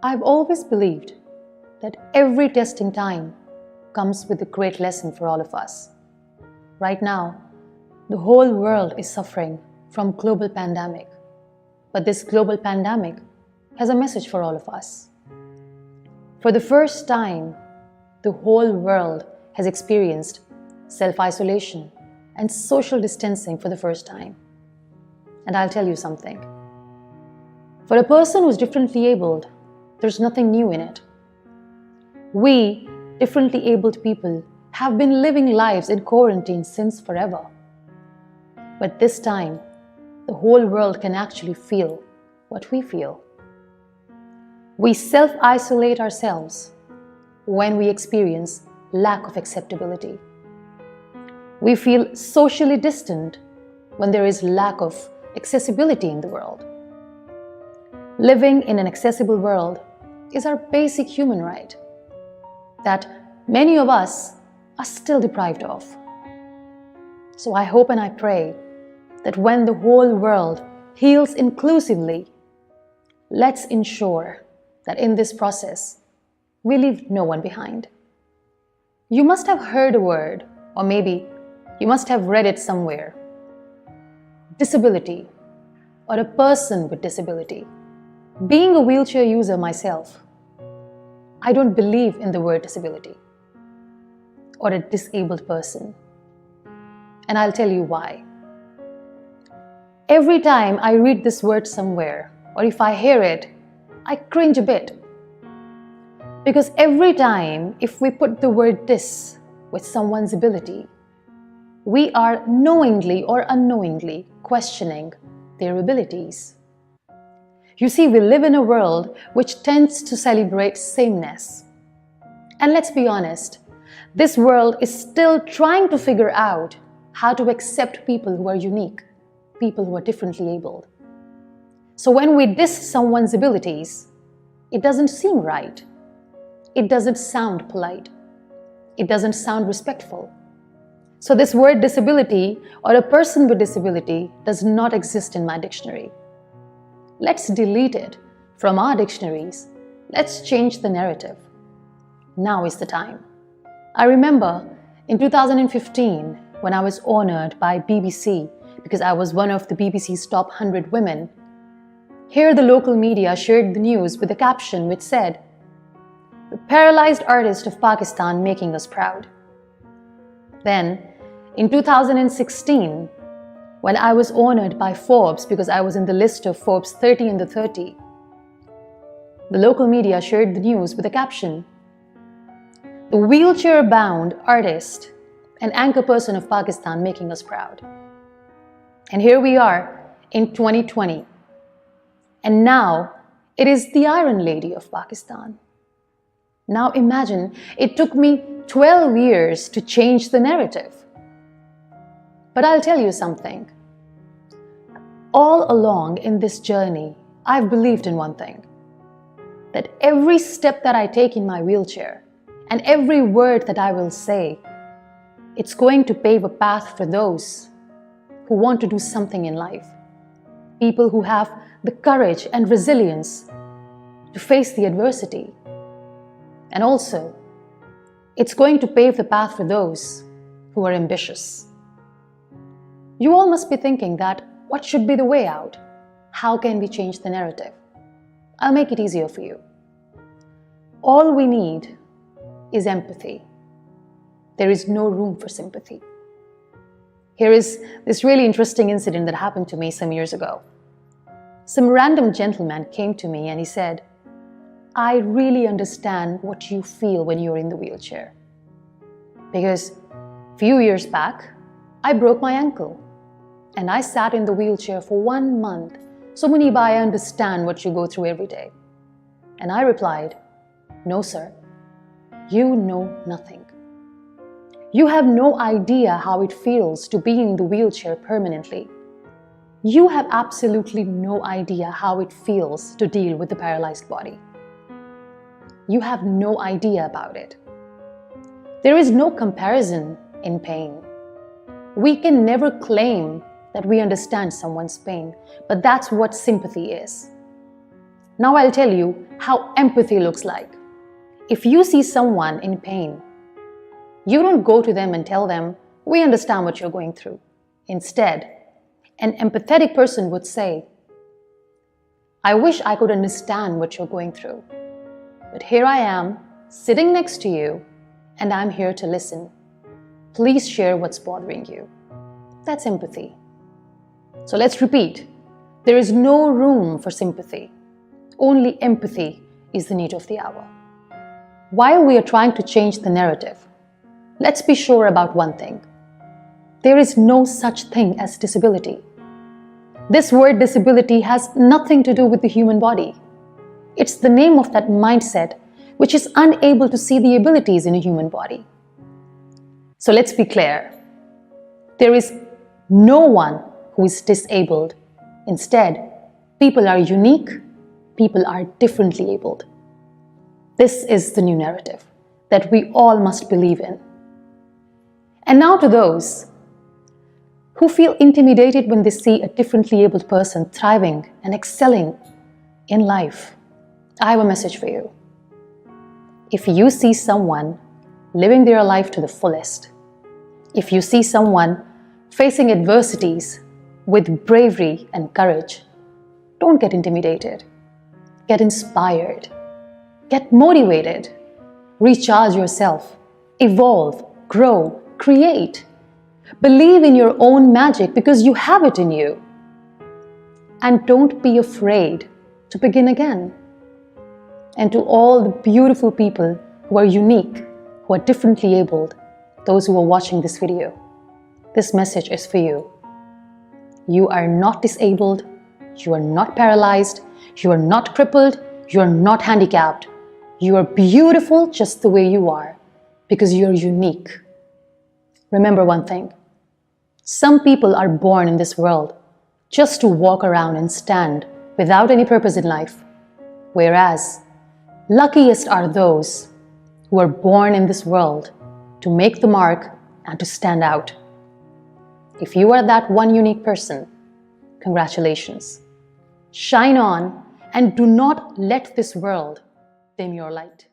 I've always believed that every testing time comes with a great lesson for all of us. Right now, the whole world is suffering from global pandemic, but this global pandemic has a message for all of us. For the first time, the whole world has experienced self-isolation and social distancing for the first time. And I'll tell you something. For a person who's differently abled, there's nothing new in it. We, differently abled people, have been living lives in quarantine since forever. But this time, the whole world can actually feel what we feel. We self-isolate ourselves when we experience lack of acceptability. We feel socially distant when there is lack of accessibility in the world. Living in an accessible world is our basic human right that many of us are still deprived of. So I hope and I pray that when the whole world heals inclusively, let's ensure that in this process, we leave no one behind. You must have heard a word, or maybe you must have read it somewhere. Disability, or a person with disability. Being a wheelchair user myself, I don't believe in the word disability or a disabled person. And I'll tell you why. Every time I read this word somewhere, or if I hear it, I cringe a bit. Because every time if we put the word dis with someone's ability, we are knowingly or unknowingly questioning their abilities. You see, we live in a world which tends to celebrate sameness. And let's be honest, this world is still trying to figure out how to accept people who are unique, people who are differently abled. So when we diss someone's abilities, it doesn't seem right. It doesn't sound polite. It doesn't sound respectful. So this word disability or a person with disability does not exist in my dictionary. Let's delete it from our dictionaries. Let's change the narrative. Now is the time. I remember in 2015 when I was honored by BBC because I was one of the BBC's top 100 women. Here the local media shared the news with a caption which said, "The paralyzed artist of Pakistan making us proud." Then, in 2016, when I was honored by Forbes because I was in the list of Forbes 30 under 30, the local media shared the news with a caption, "The wheelchair-bound artist and anchor person of Pakistan making us proud." And here we are in 2020. And now it is the Iron Lady of Pakistan. Now imagine, it took me 12 years to change the narrative. But I'll tell you something. All along in this journey, I've believed in one thing. That every step that I take in my wheelchair and every word that I will say, it's going to pave a path for those who want to do something in life. People who have the courage and resilience to face the adversity. And also, it's going to pave the path for those who are ambitious. You all must be thinking that, what should be the way out? How can we change the narrative? I'll make it easier for you. All we need is empathy. There is no room for sympathy. Here is this really interesting incident that happened to me some years ago. Some random gentleman came to me and he said, "I really understand what you feel when you're in the wheelchair. Because a few years back, I broke my ankle and I sat in the wheelchair for 1 month. So Muniba, I understand what you go through every day." And I replied, "No, sir, you know nothing. You have no idea how it feels to be in the wheelchair permanently. You have absolutely no idea how it feels to deal with the paralyzed body. You have no idea about it. There is no comparison in pain. We can never claim that we understand someone's pain, but that's what sympathy is. Now I'll tell you how empathy looks like. If you see someone in pain, you don't go to them and tell them, "We understand what you're going through." Instead, an empathetic person would say, "I wish I could understand what you're going through, but here I am, sitting next to you, and I'm here to listen. Please share what's bothering you." That's empathy. So let's repeat. There is no room for sympathy. Only empathy is the need of the hour. While we are trying to change the narrative, let's be sure about one thing. There is no such thing as disability. This word disability has nothing to do with the human body. It's the name of that mindset which is unable to see the abilities in a human body. So let's be clear. There is no one who is disabled. Instead, people are unique, people are differently abled. This is the new narrative that we all must believe in. And now to those who feel intimidated when they see a differently abled person thriving and excelling in life, I have a message for you. If you see someone living their life to the fullest, if you see someone facing adversities with bravery and courage, don't get intimidated. Get inspired. Get motivated. Recharge yourself. Evolve, grow, create. Believe in your own magic because you have it in you. And don't be afraid to begin again. And to all the beautiful people who are unique, who are differently abled, those who are watching this video, this message is for you. You are not disabled, you are not paralyzed, you are not crippled, you are not handicapped. You are beautiful just the way you are because you are unique. Remember one thing. Some people are born in this world just to walk around and stand without any purpose in life, whereas luckiest are those who are born in this world to make the mark and to stand out. If you are that one unique person, congratulations. Shine on and do not let this world dim your light.